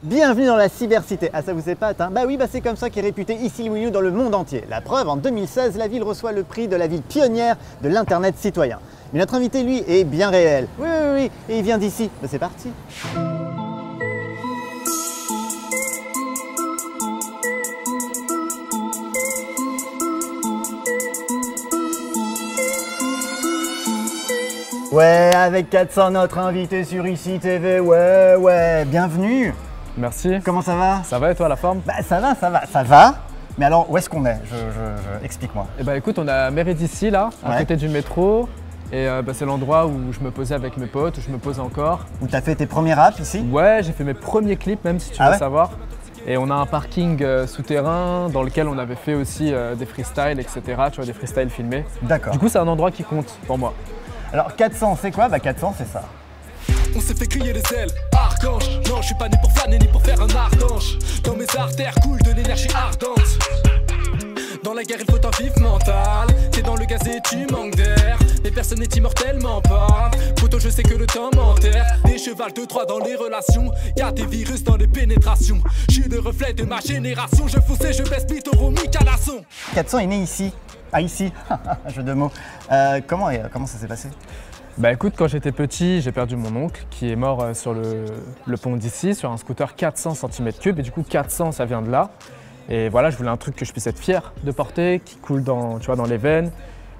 Bienvenue dans la cybercité. Ah, ça vous épate, hein? Bah oui, c'est comme ça qu'est réputé Issy-les-Moulineaux dans le monde entier. La preuve, en 2016, la ville reçoit le prix de la ville pionnière de l'internet citoyen. Mais notre invité, lui, est bien réel. Oui, et il vient d'ici. Bah, c'est parti. Ouais, avec 400, notre invité sur Issy TV, ouais, bienvenue. Merci. Comment ça va? Ça va et toi, la forme? Bah ça va. Mais alors, où est-ce qu'on est? Explique-moi. Eh bah écoute, on est à Mairie d'Issy, là, à côté du métro. Et c'est l'endroit où je me posais avec mes potes, où je me pose encore. Où t'as fait tes premiers raps ici? Ouais, j'ai fait mes premiers clips, même si tu veux savoir. Et on a un parking souterrain dans lequel on avait fait aussi des freestyles, etc. Tu vois, des freestyles filmés. D'accord. Du coup, c'est un endroit qui compte pour moi. Alors 400, c'est quoi? Bah 400, c'est ça. On s'est fait crier les ailes, archange. Non, je suis pas né pour flâner ni pour faire un archange. Dans mes artères coule de l'énergie ardente. Dans la guerre, il faut un vif mental. T'es dans le gaz et tu manques d'air. Mais personne n'est immortellement pas. Poto, je sais que le temps m'enterre. Des chevals de 3 dans les relations. Y'a des virus dans les pénétrations. Je suis le reflet de ma génération. Je fonçais, je baisse Pitoro, Micalasson. 400 est né ici. Ah, ici, jeu de mots. Comment ça s'est passé? Bah écoute, quand j'étais petit, j'ai perdu mon oncle qui est mort sur le pont d'Issy, sur un scooter 400 cm3. Et du coup, 400, ça vient de là. Et voilà, je voulais un truc que je puisse être fier de porter, qui coule dans les veines,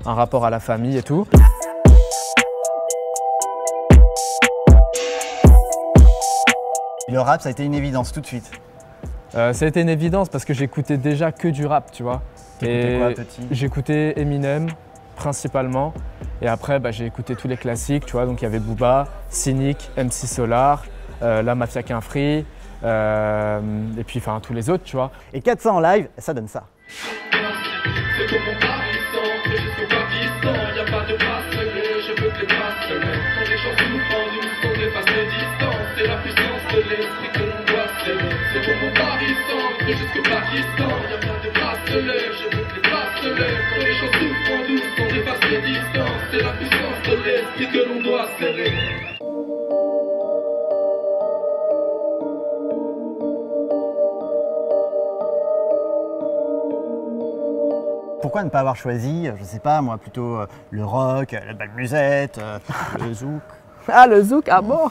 un rapport à la famille et tout. Et le rap, ça a été une évidence tout de suite? Ça a été une évidence parce que j'écoutais déjà que du rap, tu vois. T'écoutais quoi, petit? J'écoutais Eminem, principalement. Et après, j'ai écouté tous les classiques, tu vois. Donc il y avait Booba, Cynic, MC Solar, La Mafia Qu'un Free, et puis enfin tous les autres, tu vois. Et 400 en live, ça donne ça. Pourquoi ne pas avoir choisi, je sais pas moi, plutôt le rock, la belle musette, le zouk? Ah, le zouk, ah bon?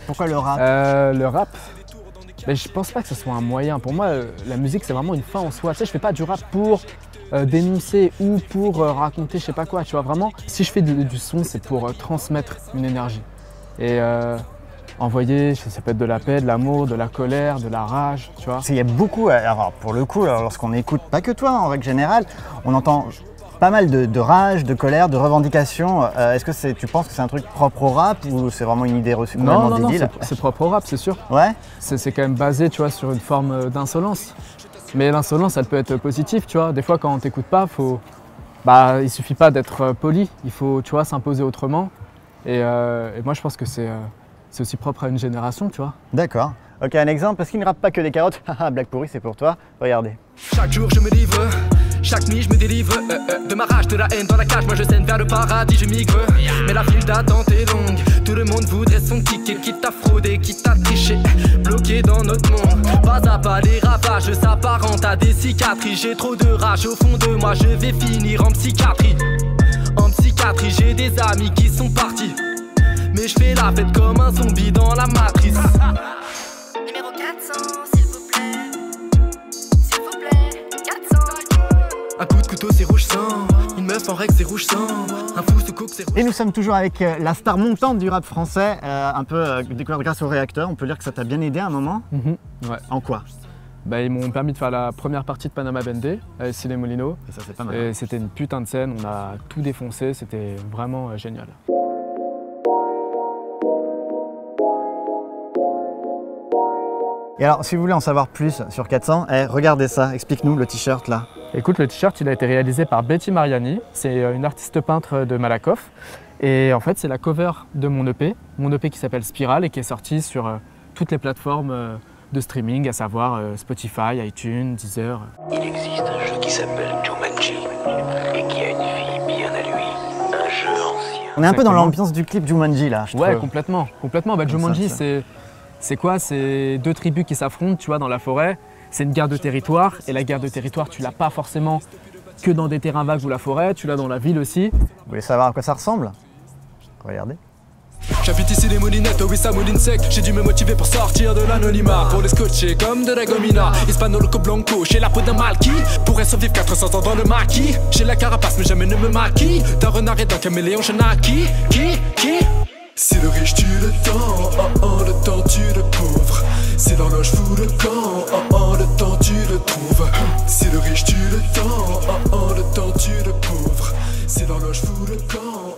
Pourquoi le rap? Le rap, je pense pas que ce soit un moyen. Pour moi, la musique, c'est vraiment une fin en soi. Tu sais, je fais pas du rap pour dénoncer ou pour raconter je sais pas quoi, tu vois. Vraiment, si je fais du son, c'est pour transmettre une énergie. Et envoyer, ça peut être de la paix, de l'amour, de la colère, de la rage, tu vois. Il y a beaucoup, alors pour le coup, lorsqu'on écoute, pas que toi en règle générale, on entend pas mal de rage, de colère, de revendication. Est-ce que tu penses que c'est un truc propre au rap ou c'est vraiment une idée reçue complètement débile? Non, c'est propre au rap, c'est sûr. Ouais. C'est quand même basé, tu vois, sur une forme d'insolence. Mais l'insolence, elle peut être positive, tu vois. Des fois, quand on t'écoute pas, il suffit pas d'être poli. Il faut, tu vois, s'imposer autrement. Et moi, je pense que c'est aussi propre à une génération, tu vois. D'accord. Ok, un exemple, parce qu'il ne rappe pas que des carottes. Haha, blague pourrie, c'est pour toi. Regardez. Chaque jour, je me livre. Chaque nuit je me délivre de ma rage, de la haine dans la cage. Moi je saigne vers le paradis, je migre. Mais la file d'attente est longue. Tout le monde voudrait son ticket. Quitte à frauder, quitte à tricher. Bloqué dans notre monde. Pas à pas les ravages s'apparentent à des cicatrices. J'ai trop de rage au fond de moi. Je vais finir en psychiatrie. En psychiatrie j'ai des amis qui sont partis. Mais je fais la fête comme un zombie dans la matrice. Numéro 400, s'il vous plaît. S'il vous plaît, 400. Un coup de couteau c'est rouge sang. Une meuf en règle c'est rouge sang. Un fou se coupe c'est rouge. Et nous sommes toujours avec la star montante du rap français, un peu découverte grâce au réacteur. On peut dire que ça t'a bien aidé à un moment. Ouais. En quoi? Ils m'ont permis de faire la première partie de Panama Bandé à Issy-les-Moulineaux. Et ça c'est pas mal. Et c'était une putain de scène, on a tout défoncé, c'était vraiment génial. Et alors, si vous voulez en savoir plus sur 400, regardez ça, explique-nous le t-shirt là. Écoute, le t-shirt, il a été réalisé par Betty Mariani, c'est une artiste peintre de Malakoff. Et en fait, c'est la cover de mon EP qui s'appelle Spiral et qui est sorti sur toutes les plateformes de streaming, à savoir Spotify, iTunes, Deezer. Il existe un jeu qui s'appelle Jumanji et qui a une vie bien à lui, un jeu ancien. On est un peu dans l'ambiance du clip Jumanji là, je trouve. Ouais, complètement. Jumanji, C'est quoi? C'est deux tribus qui s'affrontent, tu vois, dans la forêt. C'est une guerre de territoire. Et la guerre de territoire, tu l'as pas forcément que dans des terrains vagues ou la forêt, tu l'as dans la ville aussi. Vous voulez savoir à quoi ça ressemble? Regardez. J'habite ici les moulinettes, oui ça mouline sec. J'ai dû me motiver pour sortir de l'anonymat. Pour les scotcher comme de la gomina. Hispano loco blanco, j'ai la peau d'un mal qui pourrait survivre 400 ans dans le maquis. J'ai la carapace mais jamais ne me maquille. D'un renard et d'un caméléon je naquis. Qui Si le riche tue le temps, le temps tue le pauvre. Si l'horloge fout le camp, le temps tu le trouves. Si le riche tue le temps, le temps tue le pauvre. Si l'horloge fout le camp,